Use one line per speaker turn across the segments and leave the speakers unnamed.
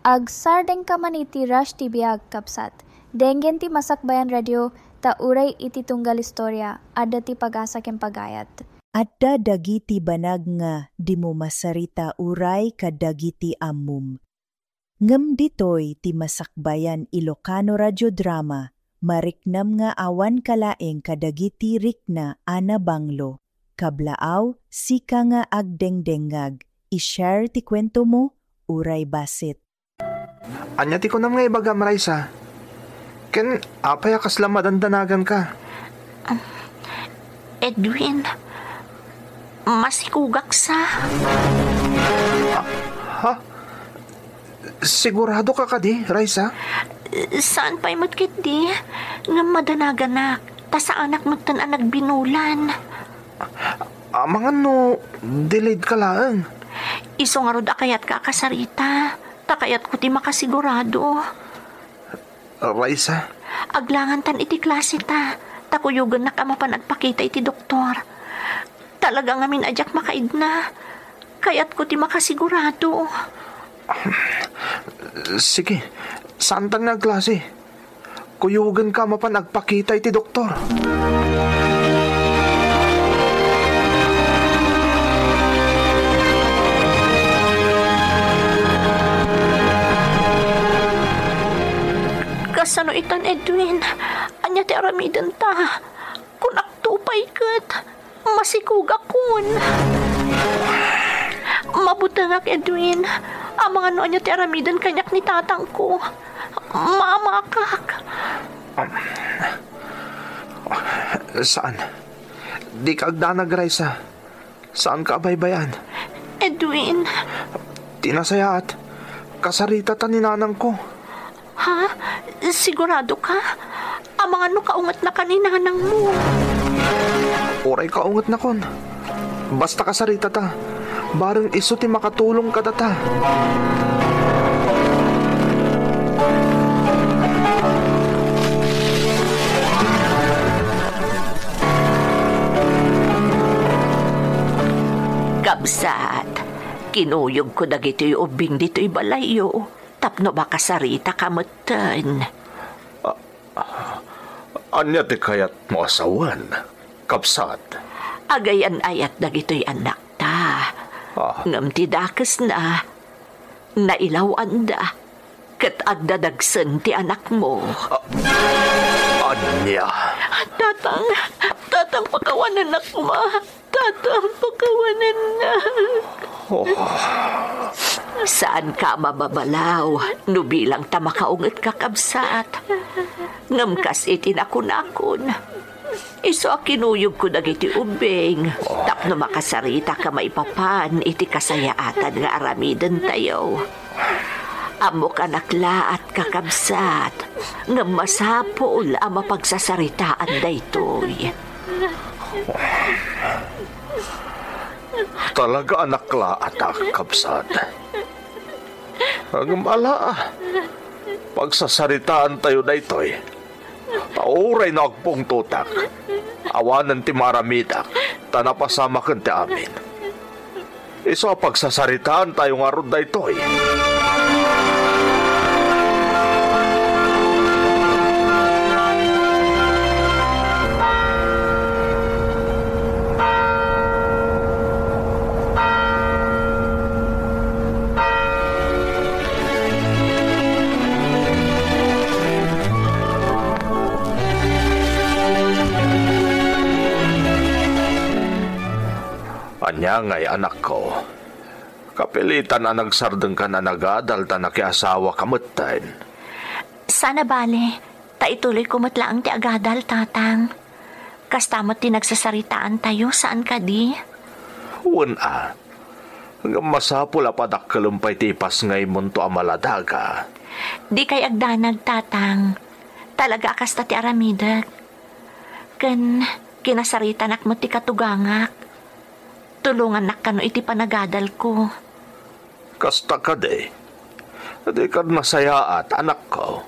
Agsardeng ka man iti Rush TV agkapsat. Denggen ti Masakbayan Radio, ta uray iti tunggal istorya, adda ti pag-asa ken pagayat.
Adda dagiti banag nga di mo masarita uray kadagiti ammum. Ngem ditoy ti Masakbayan Ilocano Radio Drama, mariknam nga awan kalaeng kadagiti rikna ana banglo. Kablaaw, sika nga agdengdengag, i-share ti kwento mo, uray basit.
Anya ti ko nam nga ibagam, Raisa. Ken apay kasla madandanagan ka.
Edwin, masikugak sa.
Ha? Sigurado ka di, Raisa?
Saan pa'y matkit di? Nga madanagan na, ta sa anak magtan nagbinulan.
Mga no, delayed ka lang.
Iso nga rod akayat ka kasarita. Takayat ko ti makasigurado.
Raisa?
Aglangan tan iti klase ta. Takuyugan na kamapan agpakita iti doktor. Talaga nga minadyak makaid na. Kayat ko ti makasigurado.
Sige, saan tan nga klase? Kuyugan ka mapan agpakita iti doktor.
Kasano itan, Edwin? Anya ti aramidan ta. Kung aktupay kat, masikugak kun. Mabutangak, Edwin. Ang mga no anya ti aramidan kanyak ni tatang ko. Mamakak.
Saan? Di ka agdanag, Raisa. Saan ka baybayan?
Edwin.
Tinasayaat. Kasarita ta ni nanang ko.
Ha? Sigurado ka? Ang mga no kaungat na kaninanang mo.
Oray kaungat na kon. Basta kasarita ta. Bareng iso ti makatulong ka data.
Kabsat, kinuyog ko dagito'y ubing dito'y balayo. Tapno ba kasarita kamutan?
Anya ti kayat mo asawan, Kabsat?
Agayan ayat dagito'y anak ta. Ngam ti dakas na, nailawan da, kat agdadagsan ti anak mo.
Anya?
Tatang pakawanan na kuma. Tatang pakawanan na. Saan ka mababalaw? Nubilang ta makaungat ka, Kabsat. Ngamkas itinakon-akon. Iso kinuyog ko dagiti ubing. Tapno makasarita ka maipapan iti kasayaatan nga aramidan tayo. Amok anaklaat ka, Kabsat. Ngam masapol ang mapagsasaritaan daytoy.
Talaga anak laat Kabsat. Ang ala, pagsasaritaan tayo na ito'y tauray na agpong tutak. Awanan ti maramidak, tanapasama kan ti amin. Iso pagsasaritaan tayo nga rod na ito'y. Anya ngay anak ko, kapilitan na nagsardeng ka na nagadal ta nakiasawa kamutan.
Sana bale, ta ituloy kumatlaang ti agadal, tatang. Kastamot ti nagsasaritaan tayo, saan ka di?
Una, hanggang masapula padak kalumpay tipas ngay munto amaladaga.
Di kay agdanag, tatang. Talaga kasta ti aramidag. Kinasaritanak mo ti katugangak. Tulungan na kano iti panagadal ko.
Kasta ka de. Di ka nasayaat, anak ko.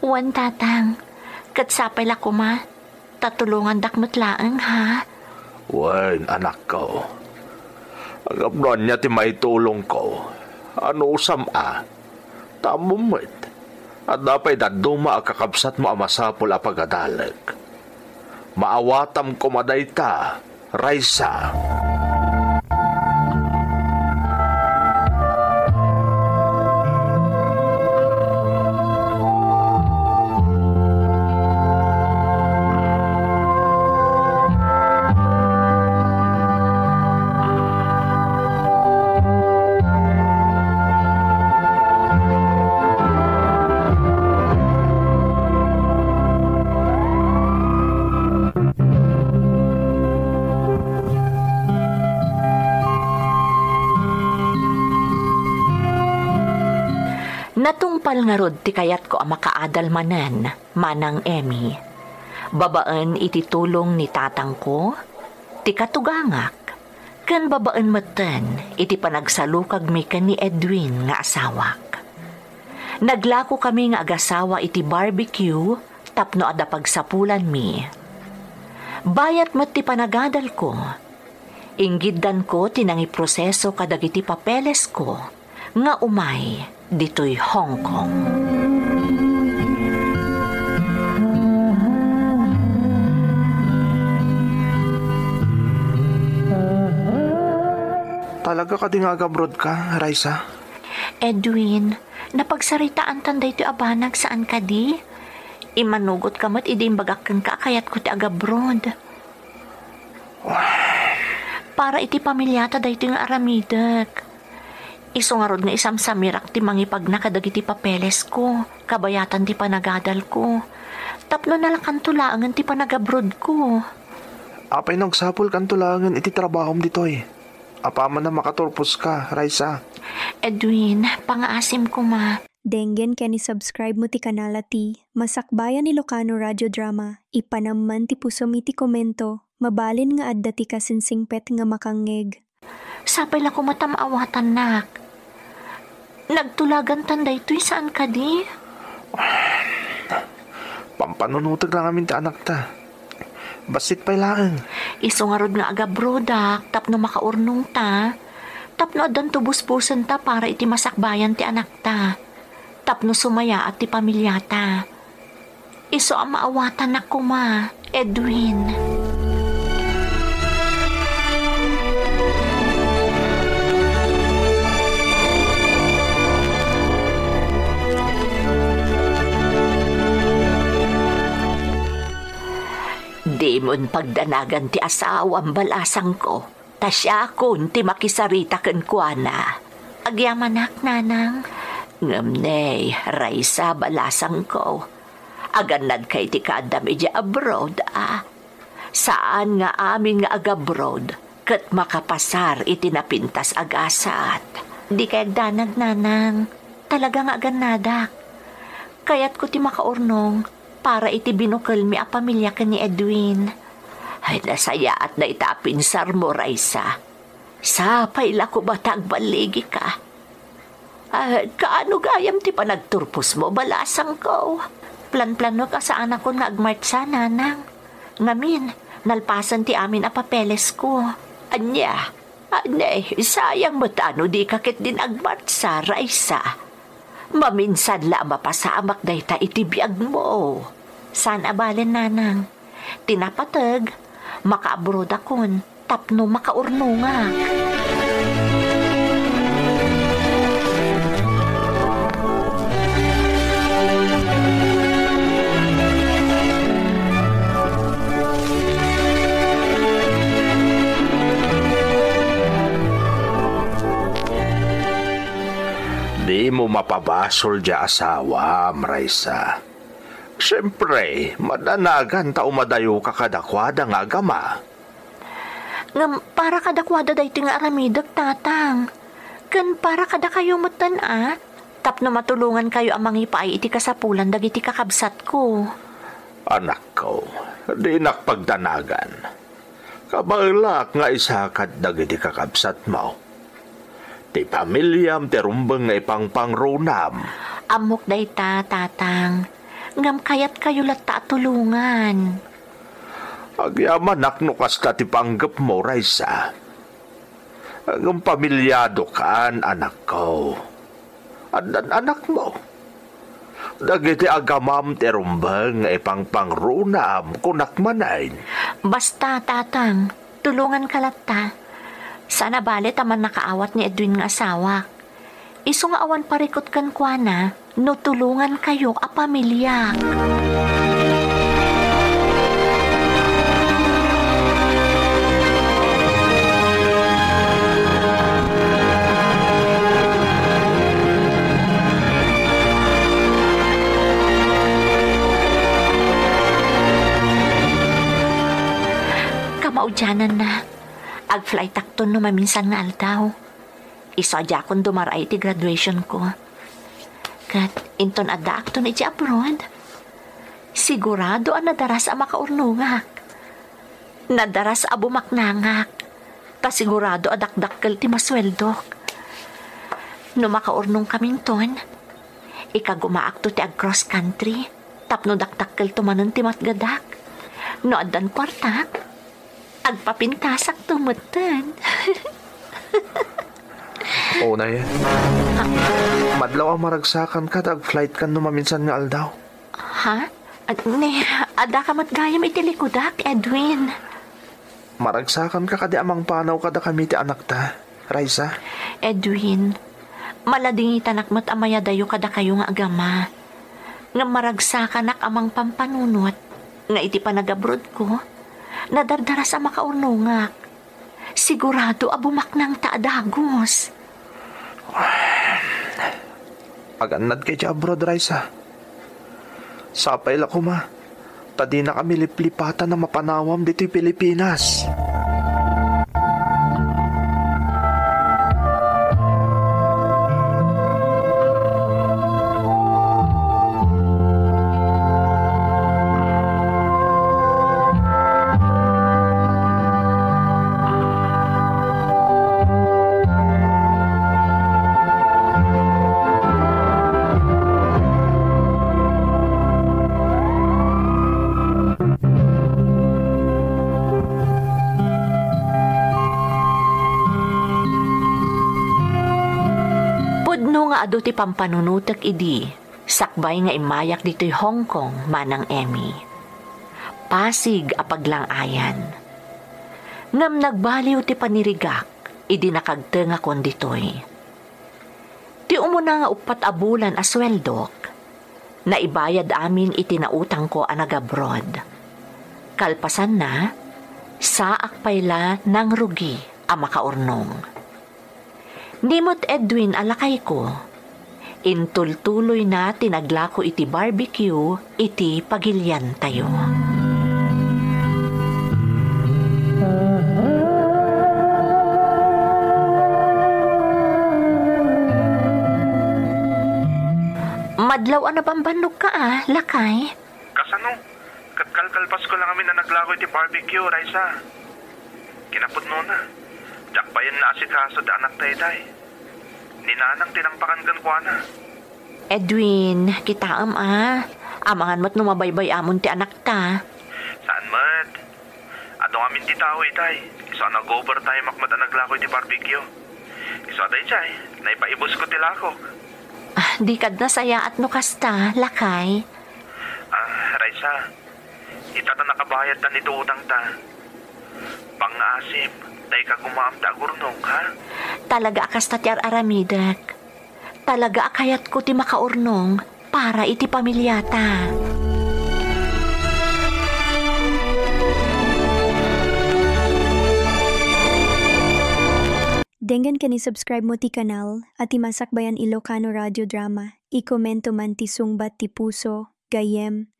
Wan, tatang. Katsapay la ko ma. Tatulungan dakmat laang, ha?
Wan, anak ko. Ang abron niya ti may tulong ko. Ano usam tamumit. At dapay daduma ang kakabsat mo amasapol a pagadalag. Maawatam ko madayta, Raisa.
Natungpal nga rod ti kayat ko ang makaadal manan, manang Emmy. Babaan iti tulong ni tatang ko, ti katugangak. Kan babaan matan, iti panagsalukag mi kan ni Edwin nga asawak. Naglako kami nga agasawa iti barbecue, tapno ada pagsapulan mi. Bayat met ti panagadal ko. Inggidan ko tinangi proseso kadag iti papeles ko, nga umay dito'y Hong Kong.
Talaga ka abroad ka, Raisa?
Edwin, napagsaritaan tanday ti abanag saan ka di? Imanugot ka mo't idim bagakang ka kayat ko ti agabroad. Para iti pamilyata day ti nga aramidak. Iso nga rod nga isam samirak ti mangipag nakadag iti papeles ko, kabayatan ti panagadal ko. Tapno nalakan tulangan ti panagabroad ko.
Apay nagsapol kan tulangan iti trabahom ditoy. Apaman na makaturpos ka, Raisa.
Edwin, pangaasim ko ma.
Denggen ken i-subscribe mo ti kanala ti Masakbayan Ilocano Radio Drama. Ipanamman ti pusom iti komento. Mabalin nga adda ti kasinsingpet nga makangeg.
Sapay lang ko matamaawatan nak. Nagtulagan tanday to'y saan ka di?
Pampanunutag lang amin ta anak ta. Basit pa'y lang.
Iso nga rod nga agabrodak, tapno makaurnong ta. Tapno adan tubus-busan ta para iti masakbayan ti anak ta. Tapno sumaya at ti pamilyata. Iso ang maawatan na kuma, Edwin. Di mon pagdanagan ti asawang balasang ko, ta siya kun ti makisarita ken kuana. Agyamanak nanang. Ngamnay, Raisa balasang ko. Aganad kay ti kadam ija abroad Saan nga amin nga agabroad, ket makapasar iti napintas agasat. Di kay agdanag nanang, talaga nga aganadak. Kayat ko ti makaurnong, para iti binukal mi a pamilya ka ni Edwin. Ay nasaya at na itapinsar mo, Raisa. Sapay la ko batag baligi ka. Kaano gayam ti panagturpos mo, balasang ko. Plan-plano ka sa anak ko nga agmartsa, nanang. Ngamin, nalpasan ti amin a papeles ko. Anya, sayang mo tano di kakit din agmartsa, Raisa. Maminsan la mapasamak day ta itibiyag mo. San abalin nanang? Tinapatag, makaabroad akon, tapno makaurno nga.
Di mo mapabasol di asawa, Raisa. Siyempre, madanagan ta umadayo ka kadakwada nga agama.
Ngam, para kadakwada day ti nga aramidag, tatang. Kan para kada kayo matan tapno matulungan kayo ang mangipay iti kasapulan dagiti kakabsat ko.
Anak ko, di nakpagdanagan. Kabalak nga isakad dagiti kakabsat mo. Ti pamilyam ti rumbeng nga ipangpangrunam.
Amok day ta, tatang. Ngam kayat kayo lata tulungan.
Agyaman naknukas ka ti panggap mo, Raisa. Ang pamilyado kaan, anak ko. anak mo. Dagiti agamam ti rumbang ipangpangrunam kunak manain.
Basta, tatang, tulungan ka latta. Sana bali taman nakaawat ni Edwin nga asawa. Iso nga awan parikot kan kuana, no tulungan kayo a pamilya. Maudyanan na. Ag-flight takton no maminsan nga aldaw. Isadya akong dumaray ti graduation ko. Kat inton adda akton iti abroad. Sigurado ang nadaras ang makaurnungak. Nadaras ang bumaknangak. Kasigurado adakdakkel ti masweldok. No makaurnong kaming ton, ikagumaakto ti ag-cross country. Tapno dakdakkel tumanon ti matgadak. No addan kwartak. Agpapintasak tumutan.
O na yan. Madlaw ang maragsakan ka, flight kan no maminsan nga aldaw.
Ha? Ada ka matgayam iti likudak, Edwin.
Maragsakan ka kadi amang panaw kada kami ti anak ta, Raisa.
Edwin, malading itanakmat amaya dayo kada kayo nga agama. Nga maragsakan nak amang pampanunot. Nga iti panagabrod ko. Nadardara sa makaurnungak. Sigurado abumaknang taadagos.
Aganad kay ti abroad, Raisa. Sapay la ko ma. Tadi na kami liplipatan na mapanawam dito'y Pilipinas.
Ado ti pampanunutek idi, sakbay nga imayak dito'y Hong Kong manang Emmy. Pasig apaglangayan. Ngam nagbaliw ti panirigak, idi nakagtenga kon dito'y. Ti umuna nga upat abulan asweldok, na ibayad amin iti nautang ko anag-abroad. Kalpasan na, saak payla nang rugi ang makaurnong. Nimot Edwin alakay ko, intultuloy na tinaglako iti barbecue, iti pagilyan tayo. Madlaw na bambanog ka lakay?
Kasano? Katkalkalpas ko lang kami na naglako iti barbecue, Raisa. Kinapod mo na. Jakbayan na asikaso da anak tayo. Ninanang tinampakan kan ko na.
Edwin, kita amangan mo't numabaybay amon ti anak ta.
Saan mat? Adong amin ti tao itay. Iso nag-over tayo makmat ang naglako iti barbecue. Iso tayo chay, naipaibos ko ti lakok.
Di kad na saya at nukasta, lakay.
Raisa, itata nakabayad ta nito utang ta. Pang-asip, tayo ka gumaamda gurnong, ha?
Talaga akas tatyar aramidak. Talaga akayat ko ti makaurnong para iti pamilyata.
Denggan ka ni subscribe mo ti kanal at ti Masakbayan Ilocano Radio Drama. I-komento man ti sungbat ti puso, gayem.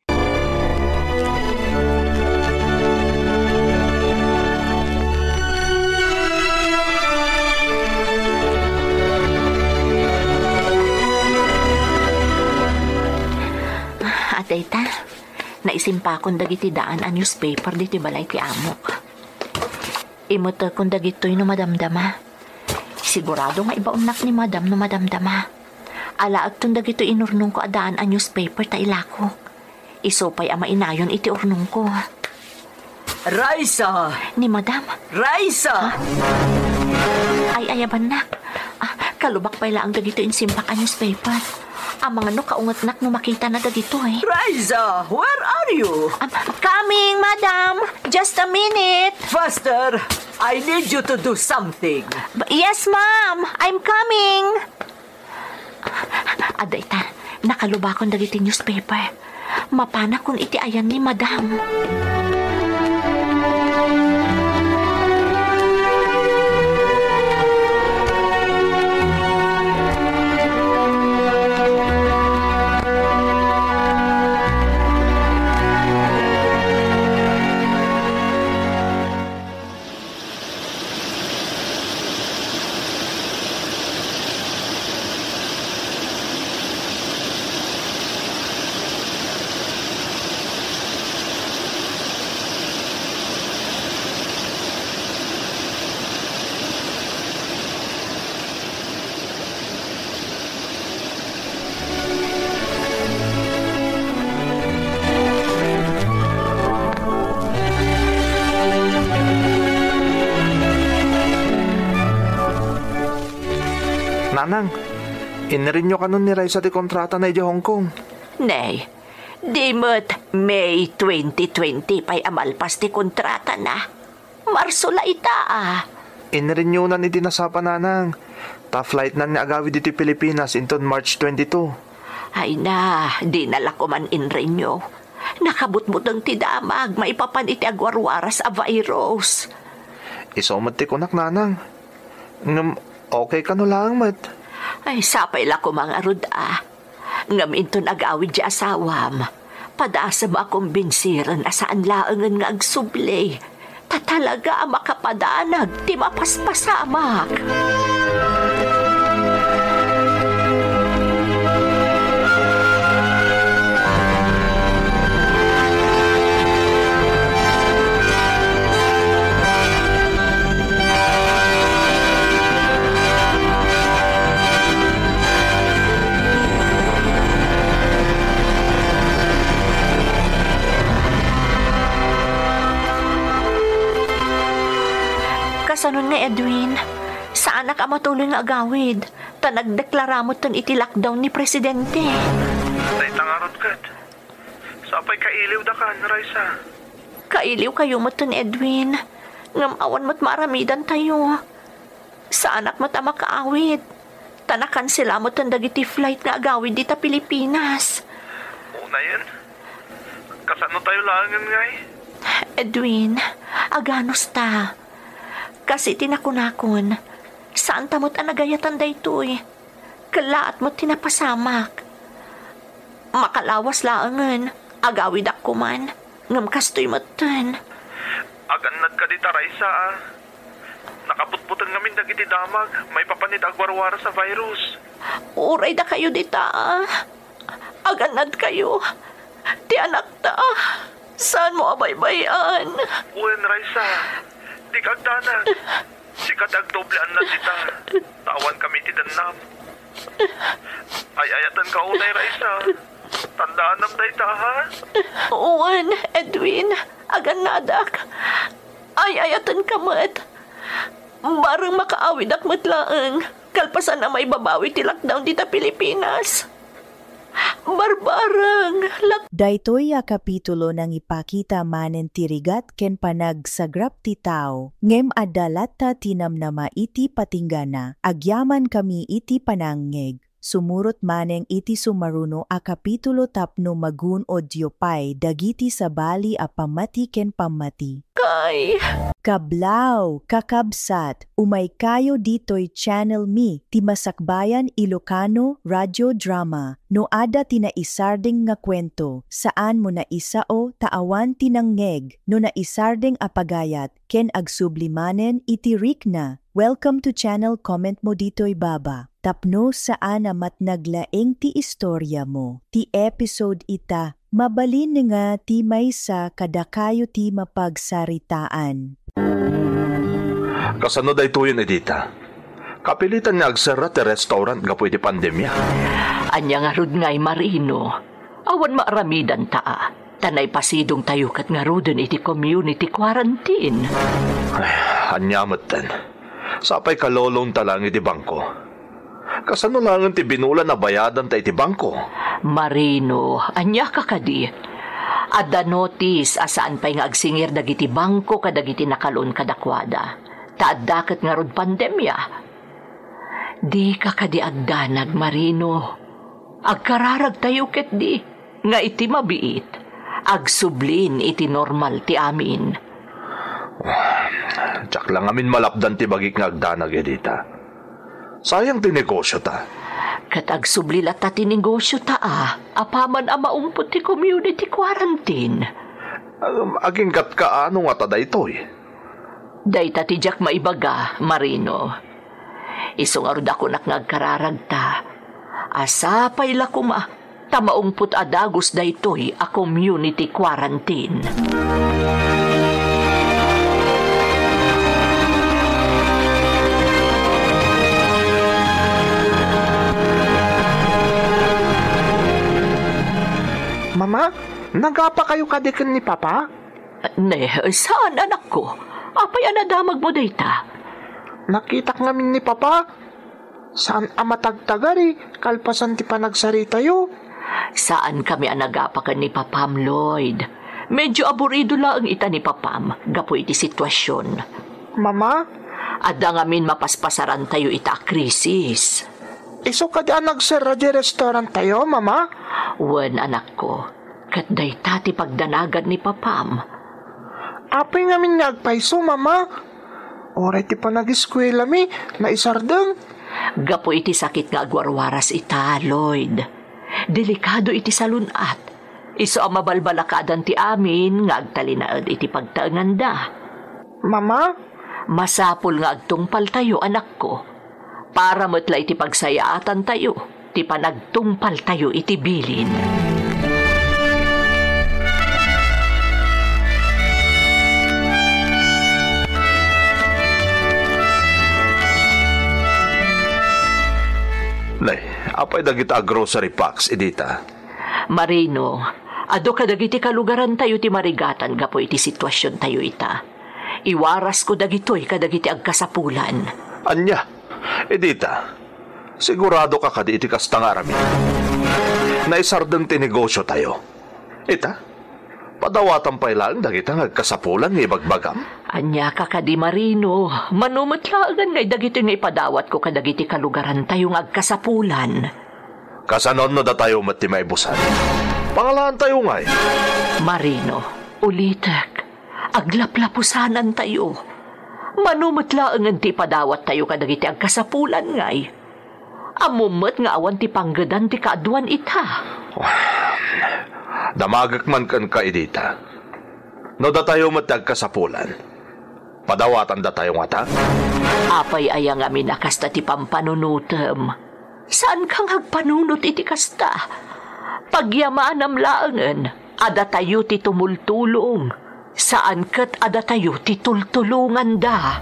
Atayta, naisimpa kong dagiti daan ang newspaper diti balay ti amok. Imuta kong dagito'y no madamdama. Sigurado nga ibaunak ni madam no madamdama. Alaag tong dagito inurnong ko adaan ang newspaper ta ilako. Isopay ama inayon iti urnong ko.
Raisa!
Ni madam.
Raisa!
Ay ayaban nak. Kalubak pa lang dagito in simpakan newspaper. Ang mga kaungat-nak no makita na dagito eh.
Riza, where are you?
Coming, madam. Just a minute.
Faster! I need you to do something.
Yes, ma'am. I'm coming. Adayta, nakalubakon dagiti newspaper. Mapana kung iti ayan ni madam.
Nanang, inrinyo ka nun ni Raisa di kontrata na iti Hong Kong.
Nay, di mo't May 2020 pa'y amalpas ti kontrata na. Marso la ita
Inrinyo na ni dinasapa nanang. Ta flight na ni agawid iti Pilipinas inton March 22.
Ay na, di nalako man inrinyo. Nakabutbutang ti damag, maipapan iti agwarwaras a virus.
Isomat ti kunak nanang. Okay ka no lang, mat.
Ay, sapay la ko mga ruda. Ngam inton agawid di asawam. Padasam akong binsiran asaan laangan nga agsublay. Tatalaga makapadanag ti mapaspasamak. Kasanon nga Edwin, saan ka matuloy nga agawid? Ta nagdeklara mo ton iti lockdown ni Presidente.
Tay tangarot kat. Sapay kailiw da kan, Raisa.
Kailiw kayo mo ton Edwin. Ngam awan mo't maramidan tayo. Saan mo ta makaawid? Tanakan sila mo ton dagiti flight nga agawid dita Pilipinas.
Una yan. Kasano tayo langan ngay?
Edwin, aganos ta. Kasi tinakunakon, saan tamot anagayatan daytoy? Kalaat mo tinapasamak. Makalawas laangan, agawid ako man, ngam kastoy matan.
Aganad ka dita, Raisa, Nakaputputan ngamin dagiti damag, may papanit agwarwara sa virus.
Uray da kayo dita, Aganad kayo, ti anak ta. Saan mo abaybayan?
Uwen, Raisa. Di kagdanag. Si kadagdoblean na sita. Tawan kami ti danam. Ay ayatan ka unay, Raisa. Tandaan nam dayta, ha?
Uwan, Edwin. Aganadak. Ay ayatan ka mat. Barang makaawid ak matlaang. Kalpasan na may babawi ti lockdown dita Pilipinas. Barbarang.
Daytoy a kapitulo nang ipakita manen tirigat ken panagsagrap ti tao, ngem adalat ta tinamnama iti patinggana, agyaman kami iti panangngeg. Sumurot maneng iti sumaruno a kapitulo tapno magun o diopay dagiti sabali a pamati ken pamati.
Kay.
Kablaw, kakabsat, umay kayo dito'y channel mi, ti Masakbayan Ilocano Radio Drama, no ada tinaisarding nga kwento, saan mo na isao taawan tinanggeg, no naisarding apagayat, ken agsublimanen iti rikna. Welcome to channel, comment mo dito'y baba. Tapno saan amat naglaeng ti istorya mo, ti episode ita, mabalin nga ti maysa kadakayo ti mapagsaritaan.
Kasano daytoy Edita? Kapilitan nga agsara ti restaurant nga pwede pandemya.
Anya nga rod nga'y marino. Awan maaramidan taa. Tanay pasidong tayo kat nga rodon iti community quarantine.
Ay, anyamat tan. Sapay kalolong talang iti bangko. Kasano lang ti binulan na bayadan tayo ti bangko?
Marino, anya ka kadi. Adda notice asaan pa'y nga agsingir dagiti bangko kadagiti nakalon kadakwada. Taaddaket nga rod pandemya. Di ka kadi agdanag, Marino. Agkararag tayo ket di. Nga iti mabiit. Agsublin iti normal ti amin.
Tsak lang amin malapdan ti bagik nga agdanag edita. Sayang ti negosyo ta.
Katag sublilat ta ti negosyo ta apaman a maumpot ti community quarantine.
Aging kat kaano nga ta daytoy?
Dayta ti jak maibaga, Marino. Isungarod ako nagkararag ta. Asapay lakuma, tamaumpot adagos daytoy a community quarantine.
Mama, nagapa kayo kadikan ni Papa?
Ne, saan anak ko? Apay anadamag mo dayta?
Nakita ngamin ni Papa. Saan amatagtagari, kalpasan ti panagsarita yo?
Saan kami anagapakan ni Papam, Lloyd? Medyo aburido lang ita ni Papam, gapo iti sitwasyon.
Mama?
Adda ngamin mapaspasaran tayo ita krisis.
Iso ka di nagsara di restaurant tayo, Mama?
Wen, anak ko, kat day tati pagdanagan ni Papam.
Apay ngamin nagpaiso, Mama? Oray ti pa nag-eskwela mi, na isardeng.
Gapo iti sakit nga agwarwaras ita, Lloyd. Delikado iti salunat. Iso ang mabalbalakadan ti amin nga agtalinaad iti pagtaanganda.
Mama?
Masapul nga agtungpal tayo, anak ko. Para matla iti pagsayaatan tayo, ti panagtungpal tayo iti bilin.
Nay, apay dagita grocery packs, edita.
Marino, ado ka dagiti kalugaran tayo ti marigatan gapo iti sitwasyon tayo ita. Iwaras ko dagitoy kadagiti agkasapulan.
Anya? Edita, sigurado ka kadi iti kastangarami. Naisardeng tinegosyo tayo. Ita, padawatan pa ilang dagita ngagkasapulan ng ibagbagam.
Anya ka kadi, Marino. Manumatlagan ngay dagiti nga ipadawat ko kadagiti kalugaran tayo ngagkasapulan.
Kasanon no da tayo mati maibusan. Pangalahan tayo ngay.
Marino, ulitek, aglaplapusanan tayo. Manumatlaang ti padawat tayo kadagiti agkasapulan ngay. Amumot nga awan ti panggadan ti kaaduan ita.
Damagak man kan ka, edita. No da tayo matagkasapulan. Padawatan da tayo nga ta?
Apay ayang amin akasta ti pampanunutem. Saan kang agpanunot iti kasta? Pagyamanam laangan, ada tayo ti tumultulong. Saan kat ada tayo titultulungan da?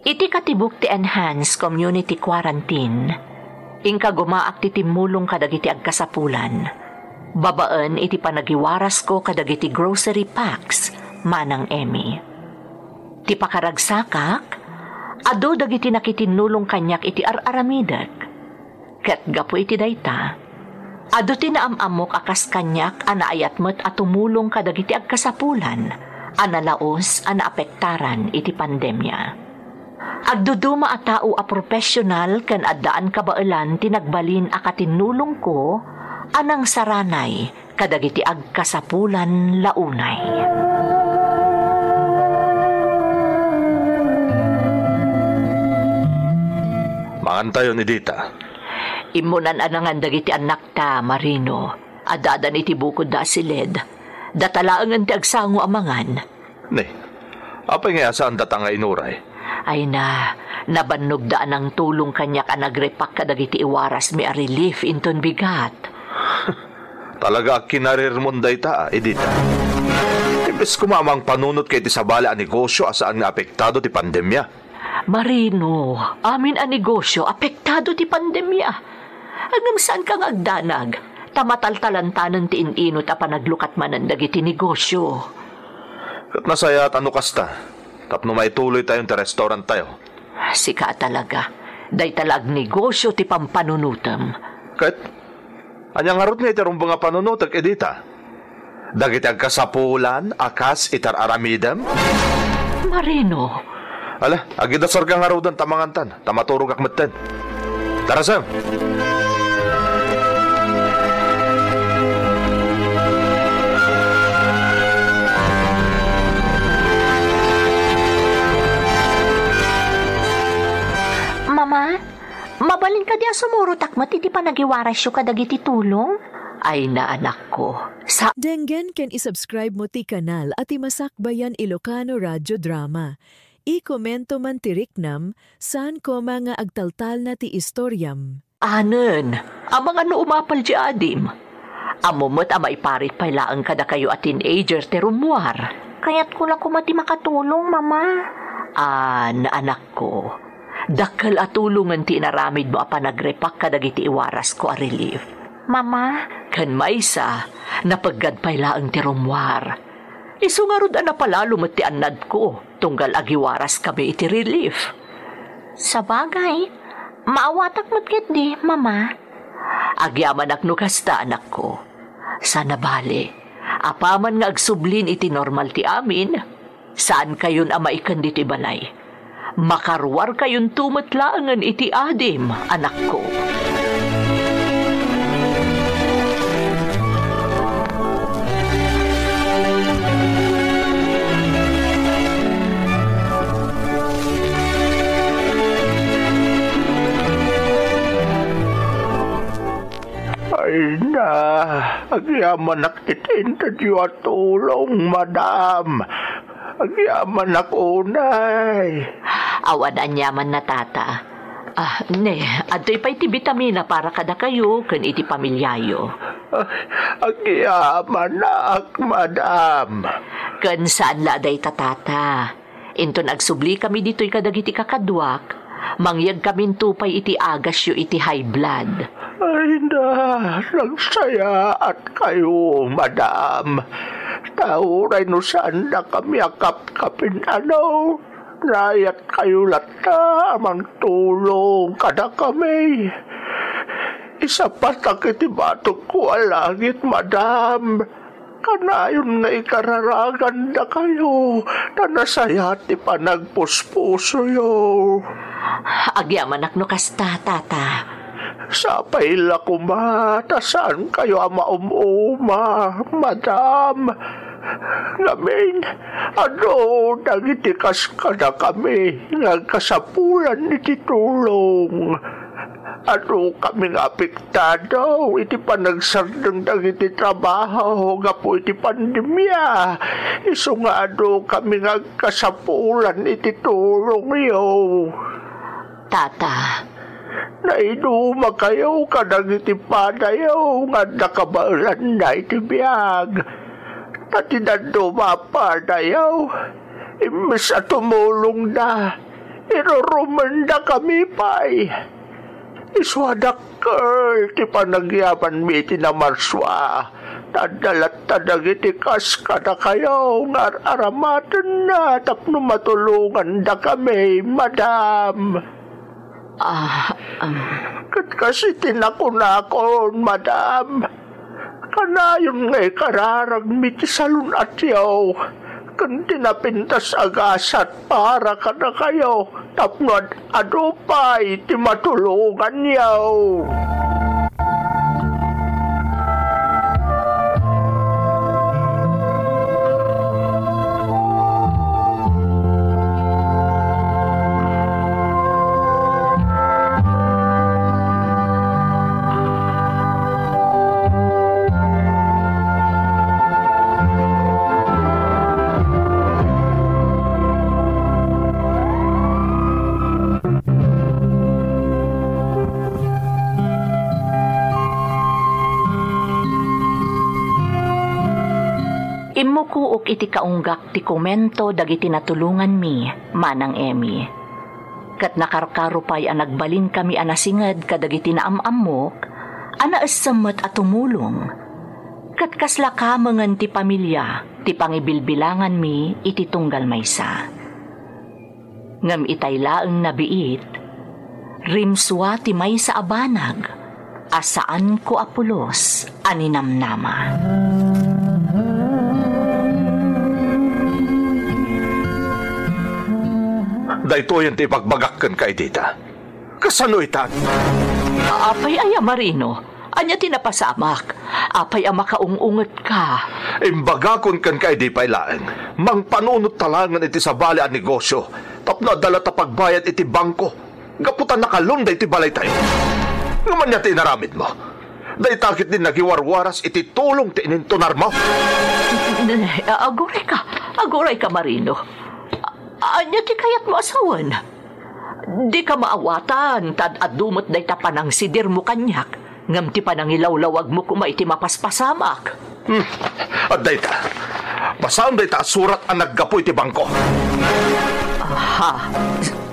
Iti katibuk ti enhanced community quarantine, ingka gumaak ti timulong kadagiti agkasapulan. Babaan iti panagiwaras ko kadagiti grocery packs, manang Emmy. Ti pakaragsakak, ado dagiti nakitinulong kanyak iti ar-aramidak. Ket gapo iti dayta, ado ti naamamok akas kanyak anaayat met at tumulong kadagiti agkasapulan, analaos anaapektaran iti pandemya. Agduduma a tao a profesional kan addaan kabailan tinagbalin a katinulong ko anang saranay kadagiti agkasapulan launay.
Maantayon, edita.
Imunan anangan dagiti anak ta, Marino. Adadan iti bukod da silid. Datalaangan ti agsango amangan.
Ne, Apay nga saan datang nga inuray?
Ay na, nabannog daan ang tulong kanya ka nagrepak kadagiti iwaras mi a relief inton bigat.
Talaga kinarirmunday ta, Edita. Ibes kumamang panunot kay ti sabala ang negosyo asaan nga apektado ti pandemya.
Marino, amin ang negosyo apektado ti pandemya. Hanggang saan kang agdanag, tamataltalantanan ti inino ta panaglukat manan dagiti negosyo.
Kat nasaya at ano kasta, tapno maituloy tayong ti restaurant tayo.
Sika talaga, day talag negosyo ti pampanunutam.
Kahit, anyang harot nga itarong mga panunutag, Edita. Dagiti agkasapulan, akas, itar aramidam.
Marino.
Ala, agidasar kang harudan tamangantan, tamaturog akmeten. Tara, Sam.
Mama, mabalin ka diya sumuro takmat iti panagiwaras yu kadagiti tulong? Ay na anak ko, sa
Denggen ken isubscribe mo ti kanal at imasakbayan Ilocano Radio Drama. I-komento man ti riknam saan ko mga agtaltal na ti istoryam.
anen, amang ano umapal di adim. Amumot amay parit pailaan kada kayo at teenager ti rumwar. Kaya't ko lang kumati makatulong, Mama. Anak ko, dakkel at tulungan ti inaramid mo apa nagrepak kadagiti iwaras ko a relief. Mama? Kan maysa, napaggad pailaan ti rumwar. Isungarod na palalo mo ti anad ko, tunggal agiwaras kami iti relief. Sa bagay, maawatak mo't di, Mama. Agyaman akno kasta, anak ko. Sana bali, apaman nga agsublin iti normal ti amin, saan kayon amaikan di ti balay. Makarwar kayon tumatlaangan iti adim, anak ko.
Ay na, agyaman nakitinta diyo at tulong, madam. Agyaman unay.
Awan anyaman na tata. Adoy pa'y ti vitamina para kada kayo, kan iti pamilyayo.
Agyaman madam.
Kan saan laday tatata. Inton agsubli kami dito'y kadagiti kakadwak, mangyag kamin tupay iti agas yu iti high blood.
Ay na, nagsaya at kayo, madam. Tauray no saan na kami akap-kapin ano. Nayat kayo lata, amang tulong kada kami. Isa pa sakit ibatog ko alangit, madam. Kanayon nga ikararagan na kayo, na nasayat ipanagpuspuso yo.
Agyaman akno kasta, tata.
Sa paila kumata, saan kayo maumuma, madam? Ngamin, nagitikas ka na kami, nagkasapulan iti tulong. Kami nga apektado, iti panagsardang iti trabaho, nga po iti pandemya. Iso nga kami nga kasapulan iti tulong yo.
Tata,
naiduma kayo kadagiti padayo nga nakabaalan na iti biyag. Tatinaduma padayo, imbes at tumulong na, irurumanda kami pa'y. Iswadak girl, ti panagyaman mi tinamarswa. Tadalat tadagiti kas kada kayo, nga aramatan na, tapno matulungan da kami, madam. Kat kasi tinakon, madam. Kanayon nga'y kararag mi ti salun at yaw. Kan tinapintas agasat para kada kayo, tapno adupay ti matulungan yaw.
Imo kuok iti kaunggak ti komento dagiti natulungan mi, Manang Emmy. Kat nakarkaro pa'y nagbalin kami anasingad kadagiti naamamok, anaesamet at tumulong. Kat kasla kamangan ti pamilya, ti pangibilbilangan mi iti tunggal maysa. Ngam itay laeng nabiit, rimswa ti maysa abanag, asaan ko apulos aninamnama.
Dahito yung ti pagbagakkan ka, Edita. Kasano itan?
Apay ay Marino, anya tinapasamak. Apay ang makaungungot ka.
Imbagakon kan ka, Edipay laeng. Mang panunot talangan iti sa bali ang negosyo. Tapno adala ta pagbayad iti bangko. Gaputan nakalunday iti balay tayo. Ngaman niya tinaramid mo. Dahi takit din nagiwarwaras iti tulong ti inintunar mo.
Aguray ka Marino. Anya ti kayat mo asawan. Di ka maawatan, tad adumot day ta panang sidir mo kanyak. Ngam ti panang ilawlawag mo kumay ti mapaspasamak.
Day ta, basaan day ta surat ang naggapoy ti bangko.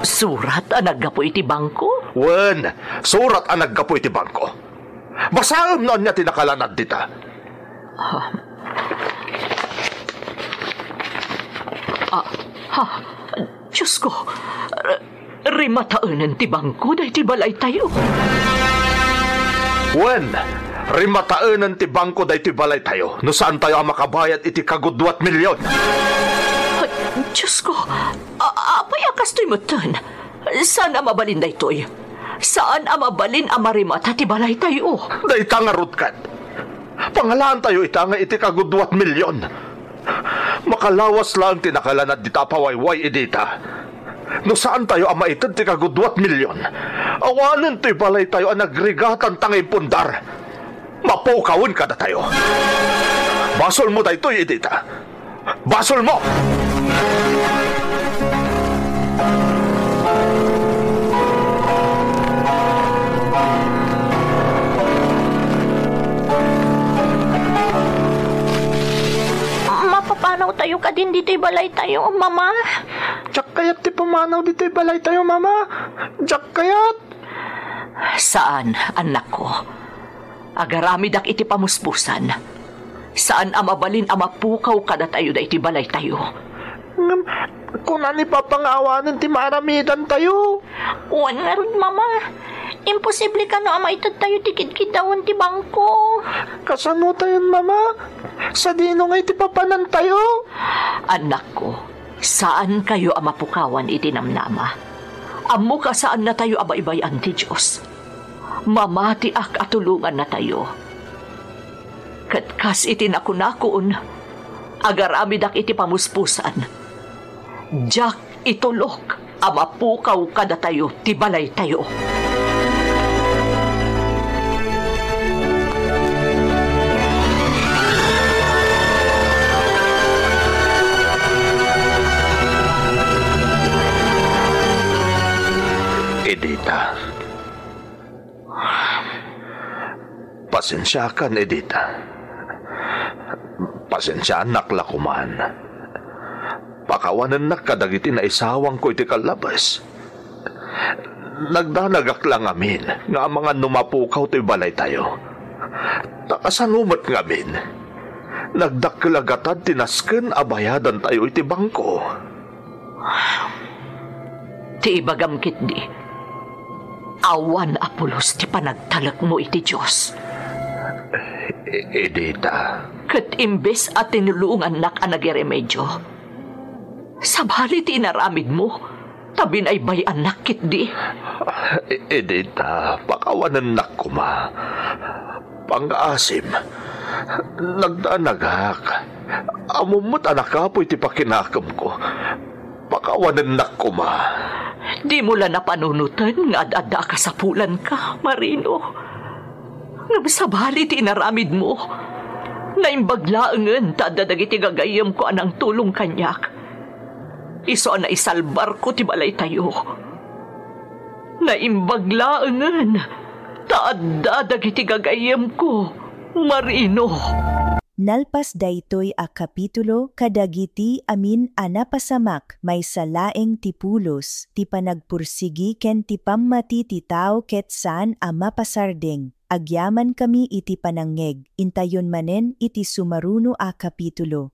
Surat ang naggapoy ti bangko?
Wen, surat ang naggapoy ti bangko. Basaan noon niya tinakalanad dita.
Diyos ko, rimataanan ti bangko dahi ti balay tayo.
Wen, rimataanan ti bangko dahi ti balay tayo. No saan tayo ang makabayad iti kagudwat milyon?
Diyos ko, apay akas to'y matan. Saan ang mabalin dahi to'y? Saan ang mabalin ang marimata ti balay tayo?
Dahi tangarot kat. Pangalaan tayo itanga iti kagudwat milyon. Makalawas lang tinakalanad dita pawayway Edita. No saan tayo ang maitid ti kagudwat milyon? Awanan to'y balay tayo ang nagrigatan tangay pundar. Mapukawin ka na tayo. Basol mo tayo to'y Edita. Basol mo!
Mapapanaw tayo ka din dito'y balay tayo, Mama.
Diyak kayat ti pamanaw dito'y balay tayo, Mama. Diyak kayat.
Saan, anak ko? Agaramid ak iti pamuspusan. Saan amabalin amapukaw kada tayo da iti balay tayo?
Kung ani papangawanan ti maramidan tayo.
Uwan nga rin, Mama. Imposible ka na amaitad tayo tikid-kidawan ti bangko.
Kasano tayo, Mama? Sa dino nga iti papanan tayo.
Anak ko, saan kayo amapukawan iti namnama? Amo ka saan na tayo abaybayan ti Diyos? Mamati ak atulungan na tayo. Katkas iti nakunakuon, agaramid ak iti pamuspusan. Diyak itulok, amapukaw kada tayo, tibalay tayo.
Edita. Pasensya kan, Edita. Pasensya nakla kuman. Pakawanan na kadagiti na isawang ko iti kalabas. Nagdanagak lang amin nga mga numapukaw to'y balay tayo. Takasanumot nga amin. Nagdakilagatan tinasken abayadan tayo iti bangko.
Ti ibagam kitdi. Awan apulos ti panagtalak mo iti Diyos.
Edita.
Kat imbes at tinulungan nak anagiremedyo. Sabali ti inaramid mo, tabi na ibay anak kitdi.
Edita, pakawanan nak kuma. Pang-asim. Nagdanagak. Amumot anak kapoy ti pakinakam ko. Pakawanan nak kuma.
Di mo lang napanunutan nga ad-ada ka sa pulan ka, Marino. Nabasabali ti inaramid mo. Naimbaglaangan tadadagiti gagayam ko anang tulong kanyak. Iso na isalbar ko ti balay tayo. Naimbaglaangan tadadagiti gagayam ko, Marino.
Nalpas daytoy a kapitulo kadagiti amin a napasamak may salaeng ti pulos ti panagpursigi ken ti pammati ti tao ket saan a mapasardeng. Agyaman kami iti panangeg, intayon manen iti sumaruno a kapitulo.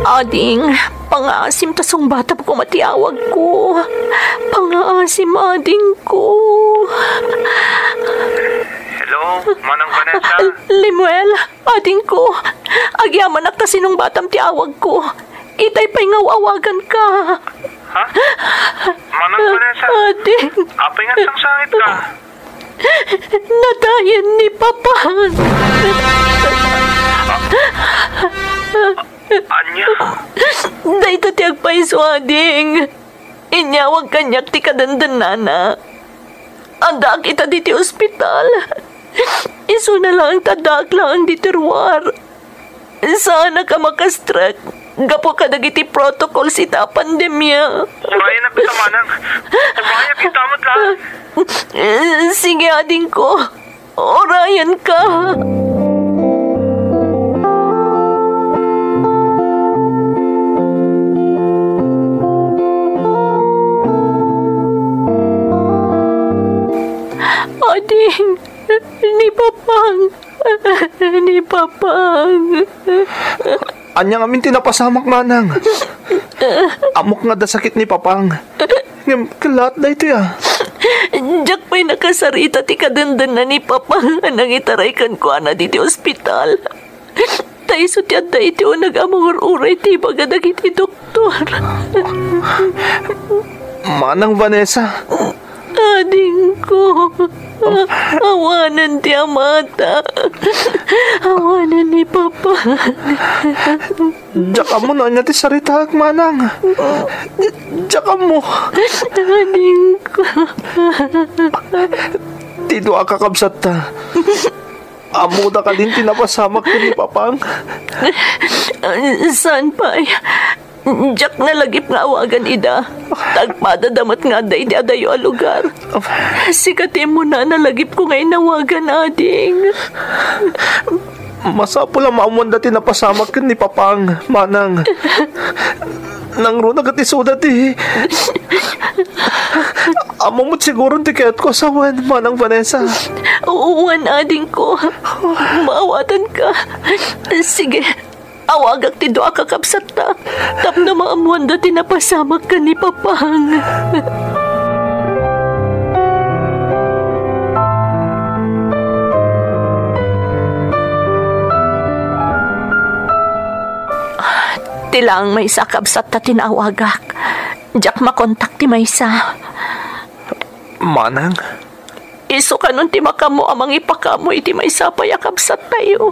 Ading, pangaasim tasong bata ko matiawag ko. Pangaasim, ading ko.
Hello, Manang Vanessa?
Limuel, ading ko. Agyaman ak tasinong batam tiawag ko. Itay pa'y ngawawagan ka.
Ha? Manang Vanessa?
Ading.
Apay nga sang sangit ka.
Nadayan ni Papa.
Anya?
Dahito ti agpaiso, ading. Inyawag kanyak ti kadandanana. Anda kita diti ospital. Iso na lang tadak lang di terwar. Sana ka makastrak. Gapo ka dagiti protocols ita pandemya.
Uraya na kita, Manang. Uraya kita mo't lang.
Sige, ading ko. Orayan ka. Ading, ni Papang. Ni Papang.
Anyang amin tinapasamak, Manang. Amok nga da sakit ni Papang. Ngam, kalat na ito ya.
Diyak pa'y nakasarita ti kadandan na ni Papang anang itaray kan ko na diti ospital. Tayo so ti adda iti o nag-amur-uray ti bagadag iti doktor.
Manang Vanessa.
Ading ko. Awanan ti amata. Awanan ni Papa.
Diyak mo na niya ti sarita, Manang. Diyak mo.
Ading ko.
Tito akakabsat ta. Amuda ka din tinapasamak ko ni Papang.
Saan pa? Diyak na lagip nga awagan ida. Tagpadadamat nga day di adayo a lugar. Sikatin mo na nalagip ko ngayon nawagan, ading.
Masapo lang maamuan dati napasamak ko ni Papang, Manang. Nang ro nagatisuda ti. Among mo't siguro tiket ko sa Manang Vanessa.
Uwan, ading ko. Maawatan ka. Sige. Awagak ti doa kakapsat ta. Tap na maamuan dati napasamak ka ni Papang. Tilang may sakabsat ta tinawagak. Diyak makontak ti maysa.
Manang?
Iso ka nun ti makamo amang ipakamo iti maysa payakabsat tayo.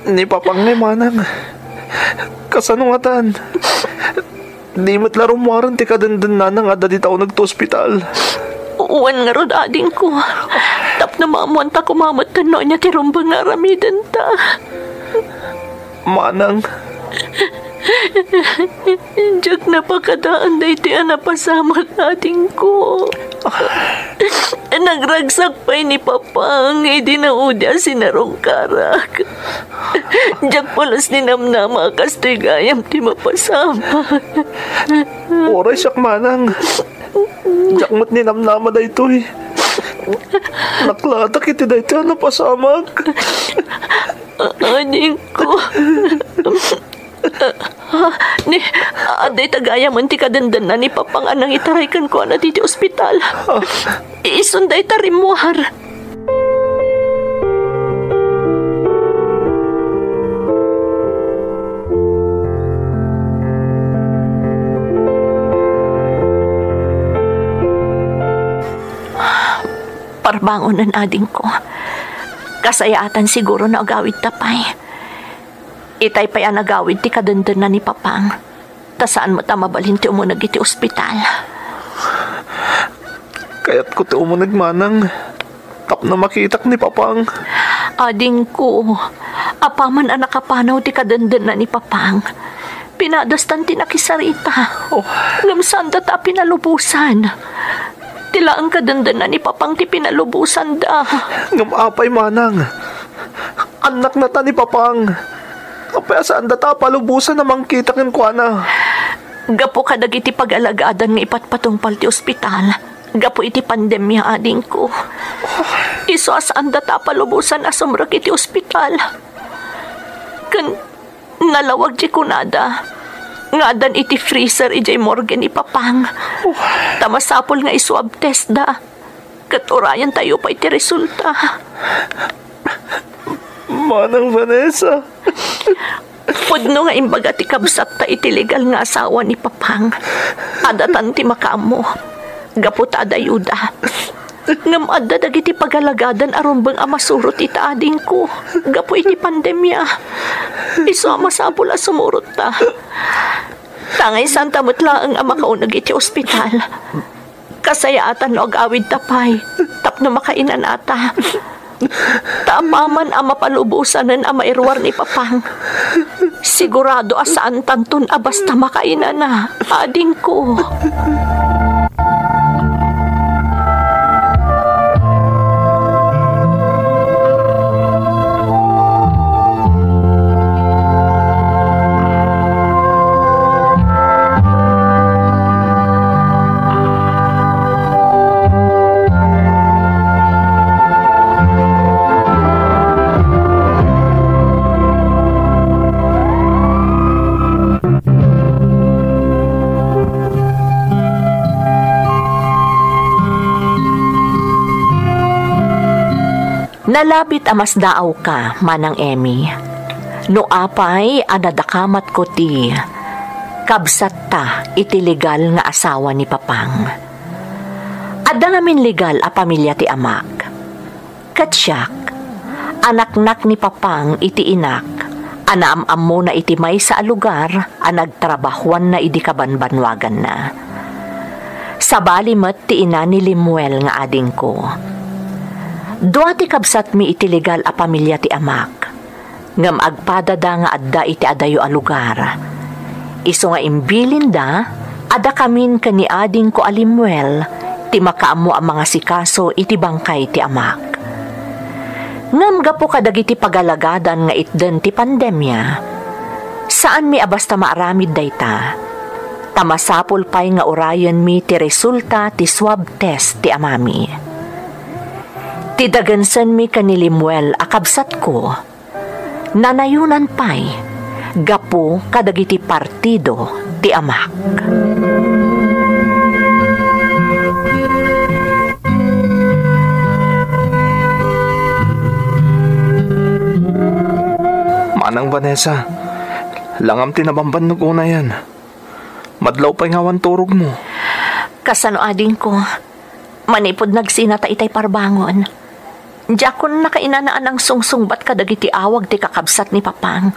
Ni Papang ni Manang. Kasanungatan. Di mo't larumwaran ti kadandan na nga dadi tao nagto-hospital.
Uwan nga rod, ading ko. Tap na maamuan ta kumamat ta no niya ti rumbang nga ramidan ta.
Manang.
Diyak napakadaan da iti napasamak, ading ko. Nagragsak pa'y ni Papang, di na udya sinarong karak. Diyak palas ni namnama kasto'y gayam ti mapasamak.
Oray siyak, Manang. Diyak mo't ni namnama da ito eh. Naklatak iti da ito napasamak.
Ading ko. Ni aday tagaya man ti kadandan na ni Papang anang itaraykan ko na diti ospital. Isunday tarimuar. Parbangonan, ading ko. Kasayatan siguro na agawid tapay. Itay pa yan nagawid ti kadandan na ni Papang. Ta saan mo ta mabalhin ti umunag iti ospital.
Kaya't ko ti umunag, Manang. Tap na makitak ni Papang.
Ading ko, apaman ang nakapanaw ti kadandan na ni Papang. Pinadastan ti nakisarita. Ngamsan ta pinalubusan. Tila ang kadandanan ni Papang ti pinalubusan da.
Ngam-apay manang. Anak na ta ni Papang. Apay saan data palubusan namang kita ken kuana.
Gapo ka dagiti pag-alagadan nga ipatpatungpal ti ospital. Gapo iti pandemya ading ko. Iso asaan data palubusan asumrak iti ospital. Kan nalawag di kunada. Ngadan iti freezer ijay morgan ni Papang. Tamasapol nga iswab test da. Katurayan tayo pa iti resulta.
Manang Vanessa.
Pudno nga imbaga ti kabsat ta iti legal nga asawa ni Papang. Adatan ti makaamo. Gaputa adayuda. Ngam adda dagiti pagalagadan arumbang amasurot ita ading ko. Gapo iti pandemya. Iso amasapul a sumurot ta. Tangay santa mutla ang amakaunag iti ospital. Kasayaatan no agawid tapay. Tapno makainan ata. Taapaman ang mapalubusanan ang mairwar ni Papang. Sigurado asaan tanton basta makainan na ading ko. Nalabit amas daaw ka, Manang Emmy. No apay, anadakamat ko ti kabsat ta iti legal nga asawa ni Papang. Adda ngamin legal a pamilya ti amak. Katsyak, anak-nak ni Papang iti inak, anaam-am mo na iti may sa lugar, nagtrabahuan na idi kabanbanwagan na. Sabali met ti ina ni Limuel nga ading ko. Dua ti kabsat mi iti legal a pamilya ti amak. Ngam agpadada nga adda iti adayo a lugar. Iso nga imbilin da, ada kamin kani ading ko Alimuel, ti makaamo ang mga sikaso iti bangkay ti amak. Ngam gapo kadagiti pagalagadan nga itden ti pandemya. Saan mi abasta maaramid dayta? Tamasapol pay nga orayan mi ti resulta ti swab test ti amami. Tidagansan mi kanilimuel akabsat ko. Nanayunan pay, gapo kadagiti partido ti amak.
Manang Vanessa, langam tinabamban no una yan. Madlaw pa'y ngawan turog mo.
Kasano ading ko, manipod nagsinata itay parbangon. Diyakon nakainanaan ang sungsungbat kadagiti awag ti kakabsat ni Papang.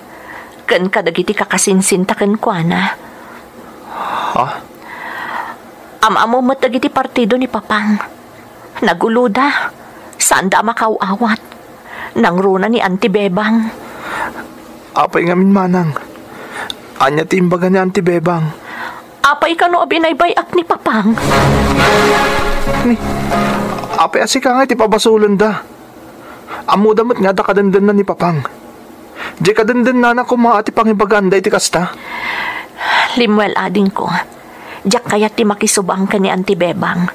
Ken kadagiti kakasinsinta ken kuana.
Ha?
Amamo met dagiti partido ni Papang. Naguluda. Saan da makauawat. Nangruna ni Auntie Bebang.
Apay ngamin manang. Anya timbaga ni Auntie Bebang.
Apay ka no abinaybayak ni Papang.
Apay asika nga iti pabasulan da. Amo damot nga da kadandan na ni Papang. Di kadandan na na kumaati pangibaganda iti kasta.
Limuel ading ko. Diyak kayat ti makisubang ka ni Auntie Bebang.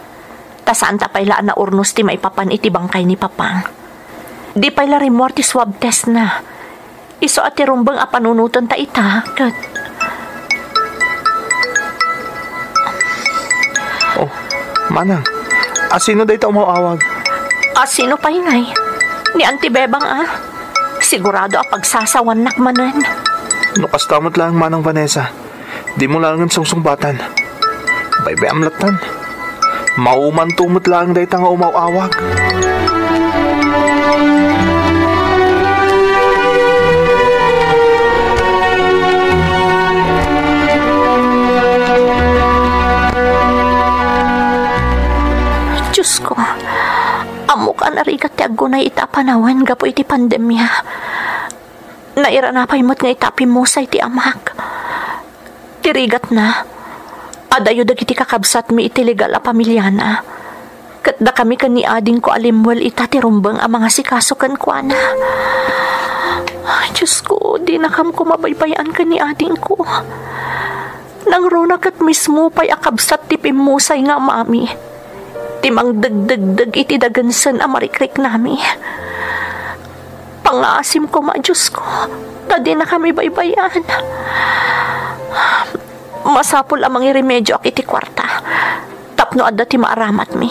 Tasaan ta paylaan na urnos ti maipapan iti bangkay ni Papang. Di payla rimor ti swab test na. Iso at ti rumbang apanunutan ta ita. Kat...
Oh, manang. Asino dahi ta umawawag?
Asino pa ingay? Ni Auntie Bebang Sigurado pagsasawan nakmanan.
Kastamot lang Manang Vanessa. Di mo lang ang sungsungbatan. Baybay amlatan. Mauman tumot lang dahi ta nga umawawag.
Diyos ko, amo ka narigat ti agunay ita panawan gapo iti pandemya. Nairanapay mo't nga itapi mo sa iti amak. Tirigat na, adayo dagiti kakabsat mi iti legal a pamilyana. Kat da kami kan ni ading ko alimwal itatirumbang ang mga sikasukan ko na. Ay, Diyos ko, di na kam ko mabaybayan ka ni ading ko. Nang runa kat mismo pa'y akabsat tipim musay nga mami. Timang dagdagdag iti dagansan ang marikrik nami. Pangasim ko ma, Diyos ko, ta di na kami baybayan. Masapol amang iremedyo ak iti kwarta. Tapno adda ti maaramat mi.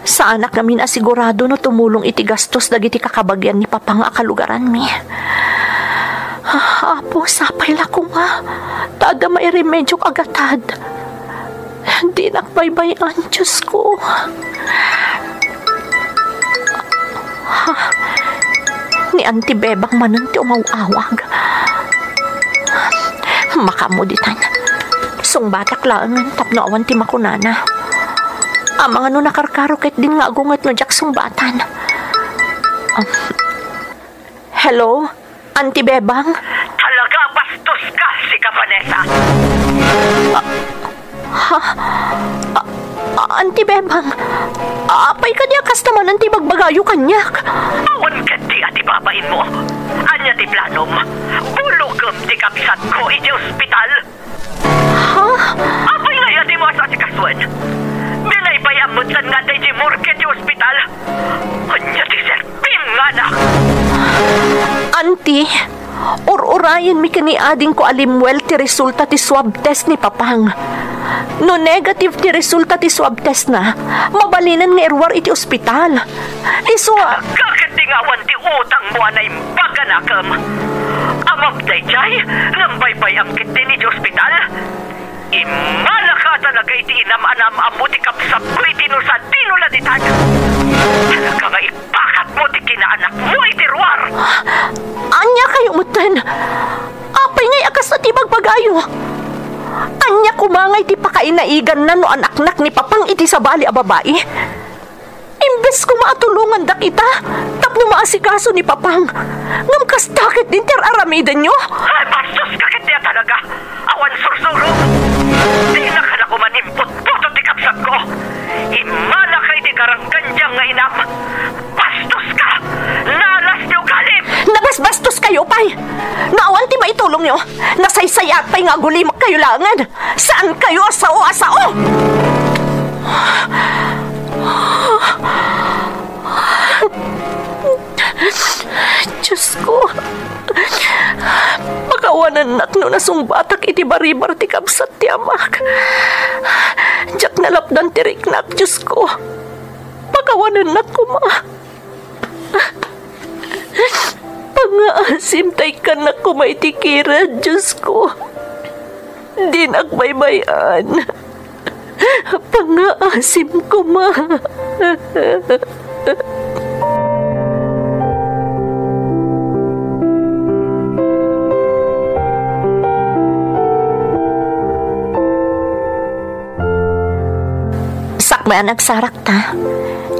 Sa anak namin asigurado no tumulong iti gastos dagiti kakabagyan ni Papang akalugaran mi. Apo, sapay la ko ma. Tada may remedyo agatad. Di nakbaybayan, Diyos ko. Ni Auntie Bebang manon ti umawawag. Makamuditan. Sungbatak laangan tapno awan ti makunana. Amang ano nakarkaro ket din nga agungat no jak sungbatan. Hello? Auntie Bebang?
Talaga bastos ka, si Vanessa.
Auntie Bebang, apay ka niya kastaman ang tibagbagayo kanyak.
Awan ka di at ibabain mo. Anya ti planom. Bulogam ti kapsat ko iti ospital.
Ha?
Apay nga yati mo sa si Kaswan. Binaybayamot san nga tayo di morgue ti ospital. Anya ti serpim nga na.
Auntie, urayan mi kani ading ko alimwel ti resulta ti swab test ni Papang. No negative ti resulta ti swab test na, mabalinan nga erwar iti ospital. Iswa...
Kakatingawan ti utang mo na imbaga na kam. Amam dayjay, nambay-bay ang kitin iti ospital. Imala ka talaga iti inam-anam amo ti kapsap ko iti no sa dinuladitan. Talaga nga ipakat mo ti kinaanak mo iti ruwar.
Anya kayo mutan. Apay ngay akas na ti magbagayo. Anya kumangay ti pakainaigan na no anak-nak ni Papang iti sabali a babae. Imbes ko maatulungan da kita, tapno maasikaso ni Papang. Ngam kastakit din ter aramidan nyo.
Ay, bastos ka kit niya talaga. Awan sursurong. Di na ka na kumanimpot-puto ti kapsat ko. Imala kay di karanggandyang nga inam. Bastos ka. Nalas niyo galim.
Nabasbastos kayo, pay. Naawan ti maitulong nyo. Nasaysayat pa'y nga gulimak kayo langan. Saan kayo asao-asao? Diyos ko. Pakawanan nak no nasungbatak iti baribar ti kabsat ti amak. Diyak nalapdan ti riknak, Diyos ko. Pakawanan nak ko ma. Pangaasim tay ka na kumaitikiran, Diyos ko. Di nakbaybayan. Pangaasim ko ma. Sakmay nagsarak ta.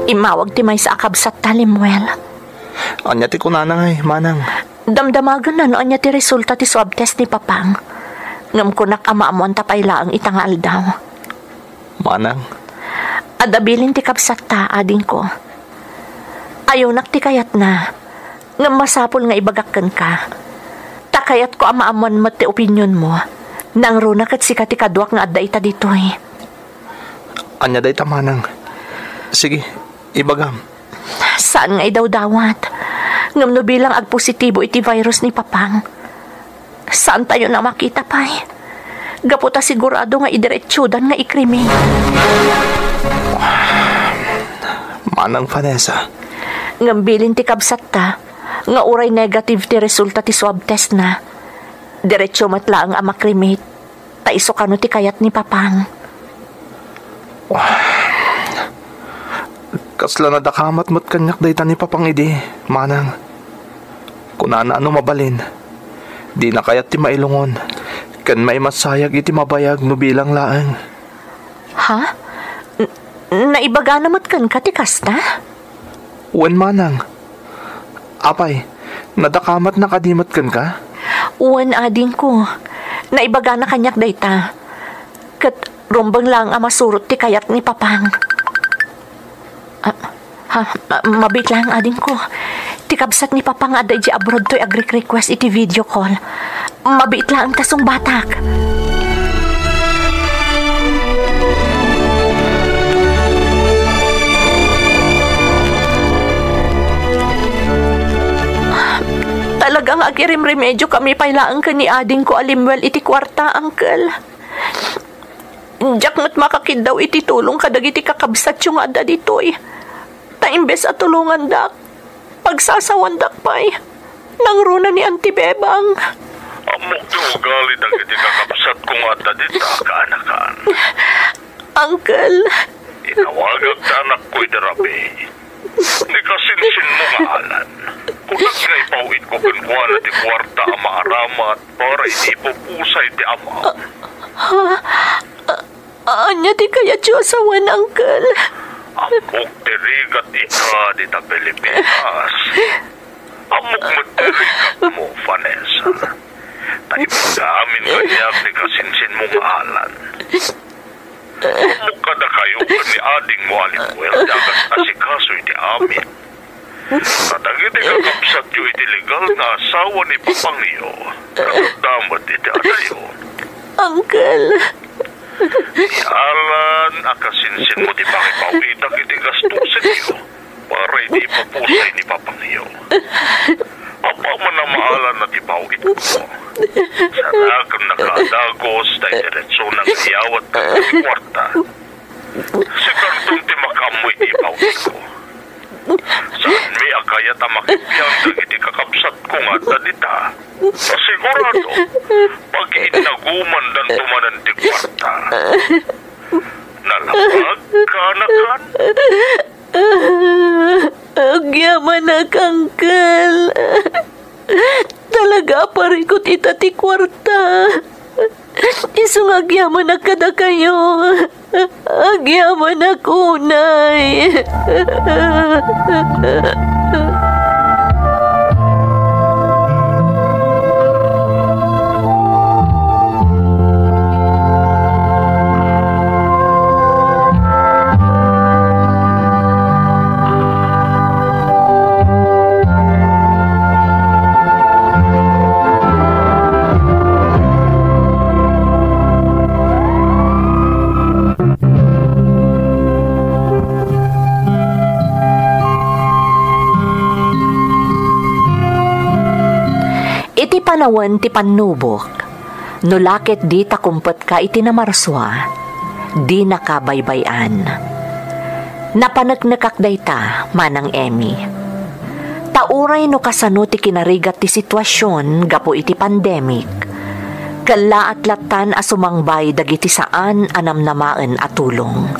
Imawag ti may sa akabsat ta, Limuel.
Anya ti kunanang ay, manang.
Damdamagan na no anya ti resulta ti swab test ni Papang. Ngam kunak amaamon tapay laang itangal daw.
Manang.
Adabilin ti kabsat ta, ading ko. Ayaw nak ti kayat na. Ngam masapol nga ibagakkan ka. Takayat ko amaamon mat ti opinyon mo. Nang runak at sika ti kadwak nga adda ita ditoy.
Anya day ta, manang. Sige, ibagam.
Saan nga idaw-dawat? Ngam no bilang agpositibo iti virus ni Papang. Saan tayo na makita pa'y? Gaputa sigurado nga idiretsyudan nga ikrimi.
Manang Vanessa.
Ngambilin ti kabsat ta, nga uray negative ti resulta ti swab test na. Diretsyo matlaang amakrimi, taiso kano ti kayat ni Papang.
Kasla na dakamat mo't kanyak day ni Papang idi, manang. Kunana ano mabalin, di na kayat ti mailungon. Kan may masayag iti mabayag no bilang laang.
Ha? Naibaga namat kan katikas na?
Wen, manang. Apay, nadakamat na kadimat kan ka?
Wen, ading ko. Naibaga na kanyak day ta. Kat rumbang lang ang masurot ti kayat ni Papang.
Mabit lang ading ko. Tikabsat ni Papa nga aday di abroad to'y agri-request iti video call. Mabit lang ang tasong batak. Talagang agirim remedyo kami pailaan ka ni ading ko alimwel iti kwarta, Uncle. Diyak mo't makakid daw iti tulong kadag iti kakabsat yung ada ditoy. Ta imbes at tulungan dak, pagsasawan dak pa'y nangruna ni Auntie Bebang.
Amok ti ugali dag iti kakabsat kong ada dita, kaanakan.
Uncle.
Inawagag ta anak ko'y darabi. Di kasinsin mo nga alan. Kunag nga ipawid ko kankwana ti kwarta ama aramat para hindi pupusay ti ama.
Anya di kaya Diyosawan, Uncle?
Amok tirigat ika di ta Pilipinas. Amok matirigat mo, Vanessa. Tayo pag-amin kanyak di kasinsin mo nga alan. Amok kada kayo ni ading mo alimwel dagat asikaso iti amin. Kadag iti kakapsat yu iti legal na asawa ni Papang niyo. Damat iti adayo.
Uncle.
Di alan akasinsin mo di pakipawitak iti gastusin niyo para iti papusay ni Papang niyo. Apa man na maalan na di pawid mo. Sarakan nakadagos tayo diretso ng iyawat ka ng kwarta. Sigantong ti makamoy di pawid ko. Saan may akayat ang makipiyang iti kakapsat ko nga dadita. Pasigurado, pag inaguman dan tumanan ti kwarta. Nalapag ka na kan?
Agyaman na, Uncle. Talaga parikot ita ti kwarta. Isong agyaman na kada kayo. Agyaman na kunay.
Iti panawan ti panubok, no lakit di takumpet ka iti namarswa, di nakabaybayan. Napanagnakak dayta, manang Emmy. Tauray no kasano ti kinarigat ti sitwasyon gapo iti pandemic, kala at latan asumangbay dagiti saan anamnamaan at tulong.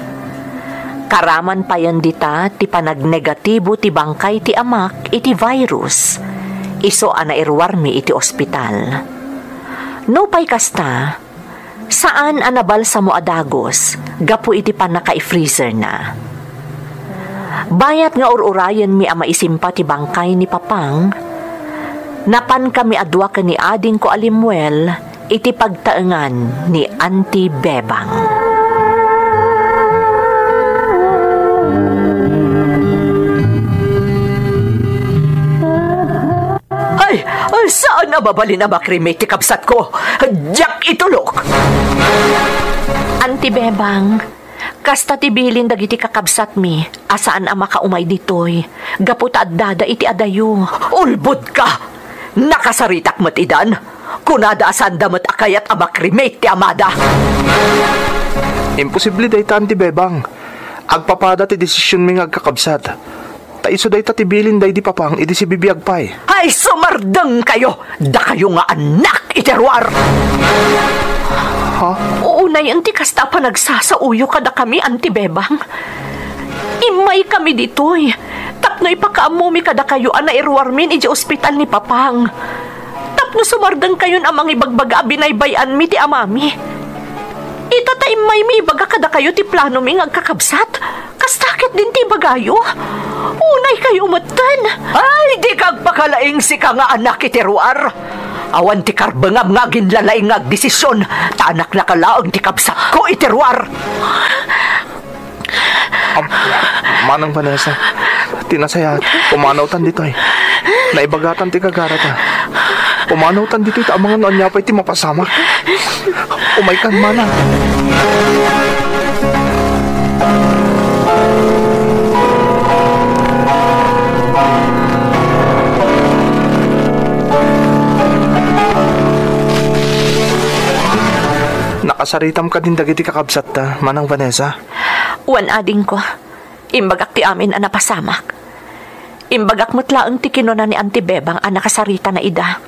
Karaman pa yan dita ti panagnegatibo ti bangkay ti amak iti virus, iso anairwarmi iti ospital. No pay kasta, saan anabal sa mo adagos, gapo iti panaka-freezer na. Bayat nga ururayan mi ama isimpa ti bangkay ni Papang, napan kami adwa ka ni ading ko alimwel, iti pagtaengan ni Auntie Bebang. Ay, saan na babali na makrimate ti kapsat ko? Diyak itulok! Auntie Bebang, kasta ti bilin dagiti kakabsat mi, asaan ang makaumay ditoy, gaputa at dada iti adayo. Ulbud ka! Nakasaritak matidan, kunada asan damat akayat ang makrimate ti amada.
Imposible day ta, Auntie Bebang. Agpapada ti desisyon mi nga agkakabsat. Taiso day tatibilin day di Papang, idi si bibiyag pay.
Ay, sumardeng kayo! Da kayo nga anak, iterwar!
Ha?
Uunay, anti kasta pa nagsasauyo kada kami, Auntie Bebang. Imay kami ditoy. Tapno ipakaamumi kada kayo anairwarmin iji ospital ni Papang. Tapno sumardeng kayo amang ibagbaga binaybayan mi ti amami. Itata imay mi ibaga kada kayo ti plano mi ngagkakabsat. Kastakit din ti bagayo. Unay kayo matan. Ay, di kagpakalaing si ka nga anak itiruar. Awan ti karbangab nga ginlalaing agdesisyon. Tanak na kalaang ti kabsat ko itiruar.
Manang Vanessa, Tinasaya, pumanawtan dito eh. Naibagatan ti kagarata. Pumanawtan dito ita ang mga noon niya pa iti mapasamak. Umay kan manang. Nakasaritam ka din dagiti kakabsat ta, Manang Vanessa.
Wan ading ko, imbagak ti amin ang napasamak. Imbagak mutlaang ti kinuna ni Auntie Bebang ang nakasarita na ida.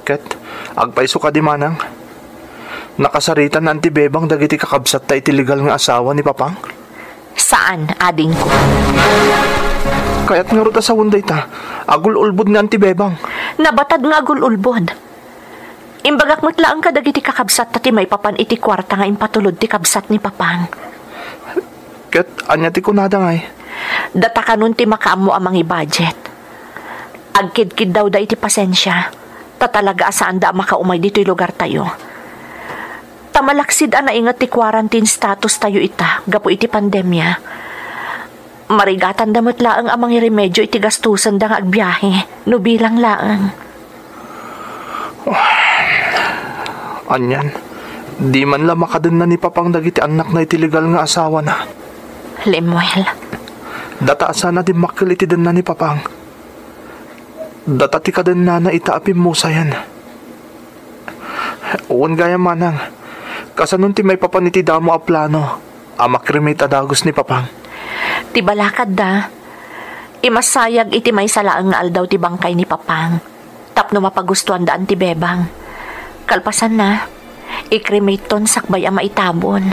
Ket, agpaiso ka di Manang. Nakasarita na Auntie Bebang dagiti kakabsat ta iti legal nga asawa ni Papang?
Saan, ading ko?
Kaya't nga ruta sa wunday ta, agul-ulbod ni Auntie Bebang.
Nabatad nga agul-ulbod. Imbagak mutlaang kadagiti kakabsat ta ti may papan iti kwarta nga impatulod ti kabsat ni Papang.
Ket, anya ti kunada nga eh.
Data kanun ti makaam mo amang i-budget. Agkid-kid daw da iti pasensya. Tatalaga asaan da makaumay dito'y lugar tayo. Tamalaksid na ingat ti quarantine status tayo ita, gapo iti pandemya. Marigatan damot laang amang remedyo iti gastusan da nga agbiyahe, no bilang laang.
Anyan, di man la makadun na ni Papang dagiti anak na iti legal nga asawa na.
Lemuel.
Data sana di makil iti din na ni Papang. Data ti kadun na itaapim mo sayan. Uwan gaya Manang, kasanun ti may papan iti damo a plano, amakrimita dagos ni Papang.
Ti balakad da, imasayag iti may salaang nga aldaw ti bangkay ni Papang. Tapno mapagustuhan daan ti Bebang. Kalpasan na, i-cremate ton sakbay ang maitabon.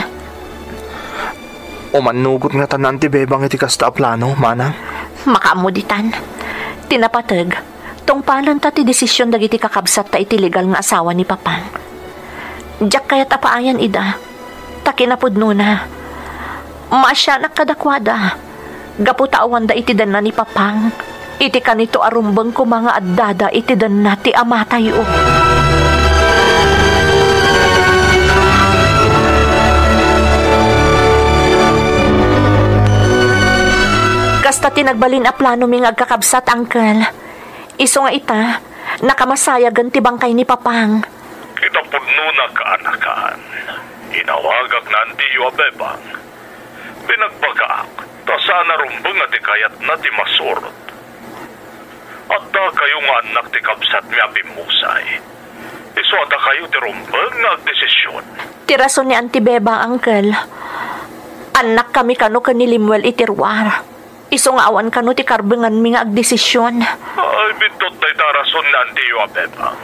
Umanugot nga tanan ti Bebang iti kasta a plano, Manang?
Makaamuditan. Tinapatag, tong palan ta ti desisyon dagiti kakabsat ta iti legal nga asawa ni Papang. Diyak kaya't apaayan ida, takinapudno na. Masyanak kadakwada, gaputaawan da iti dan na ni Papang. Iti kanito arumbang ko mga addada iti dan na ti amatay o. Kasta tinagbalin a plano mi nga agkakabsat, Uncle. Iso nga ita, nakamasayagan ti bangkay ni Papang.
Kitapudno na kaanakaan. Inawagak na Antiyo a Bebang. Binagbagaak, ta sana rumbang na ti kayat na ti masurot. At da kayo nga anak ti kabsat mi apimusay. Iso da kayo ti rumbang na agdesisyon.
Ti rason ni Auntie Bebang, Uncle. Anak kami kano ni Lemuel itirwar. Iso nga awan kano ti karbengan mi nga agdesisyon.
Ay, bintot na itarason na Antiyo a Bebang.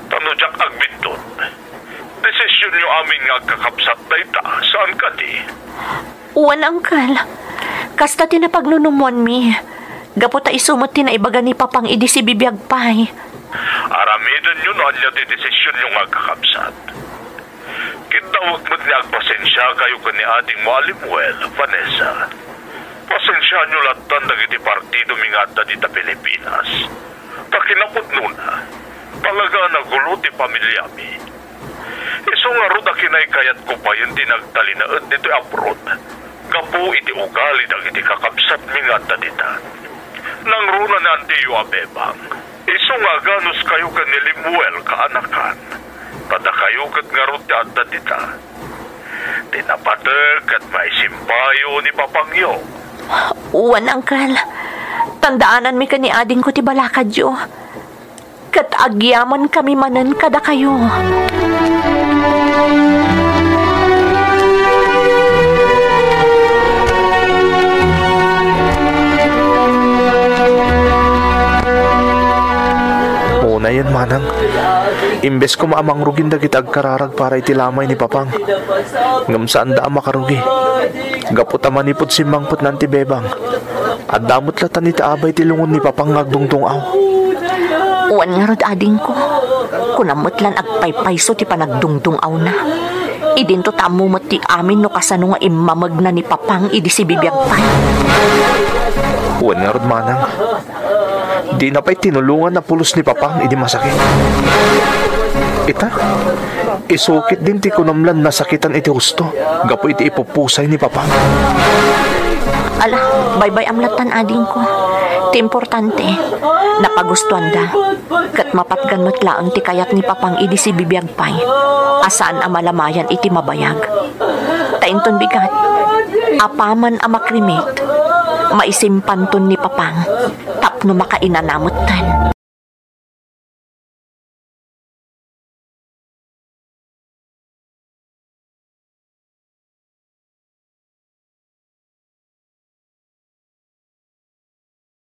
Tanudyak agbintot. Desisyon nyo aming nga kakapsat na ita. Saan ka di?
Uwan, Uncle. Kasta tinapagnunumon mi. Gaputa isumot tinaibaga ni Papang idi si bibiyag pay.
Aramidan nyo na niya di desisyon nyo nga kakapsat. Kitawag mo't niya agpasensya kayo ka ni ading mo Lemuel, Vanessa. Pasensya nyo latan dagiti partido mingata dita Pilipinas. Takinapot nuna, talaga nagulo ti pamilya mi. Iso nga ro kinay kayat ko pa yun dinagtalinaad dito abroad. Gapo iti ugali dagiti kakabsat mingata dita. Nang runa na Antiyo a Bebang, iso nga ganus kayo ka ni Lemuel kaanakan. Tada kayo kat nga ro ti adda dita. Tinapatag at may simpayo ni Papangyo.
Uwan, Uncle. Tandaanan mi ka ni ading ko ti balakad yo. Kat agyaman kami manan kada kayo.
Una yan, Manang. Imbes ko maamang rugin dagiti agkararag para itilamay ni Papang. Ngam saan da makarugi. Gaputa manipod si Mangput ng Auntie Bebang. At damot latan iti abay tilungon ni Papang ngagdungtungaw.
Uwan nga rod ading ko. Kunamot lan agpaypayso ti panagdungtungaw na. Idinto tamumot ti amin no kasano nga imamag na ni Papang idi si bibiyag pay.
Uwan nga rod, Manang. Di na pa'y tinulungan na pulos ni Papang idi masakit. Ita, isukit din ti kunamlan na sakitan iti husto. Gapo iti ipupusay ni Papang.
Ala, bye-bye amlatan ading ko. Ti importante, napagustuhan da. Kat mapatganot laang ti kayat ni papang idi si bibiyag pay. Asaan ang malamayan iti mabayag. Tainton bigat, apaman ang makrimit, maisimpanton ni papang, tapno makainanamutan.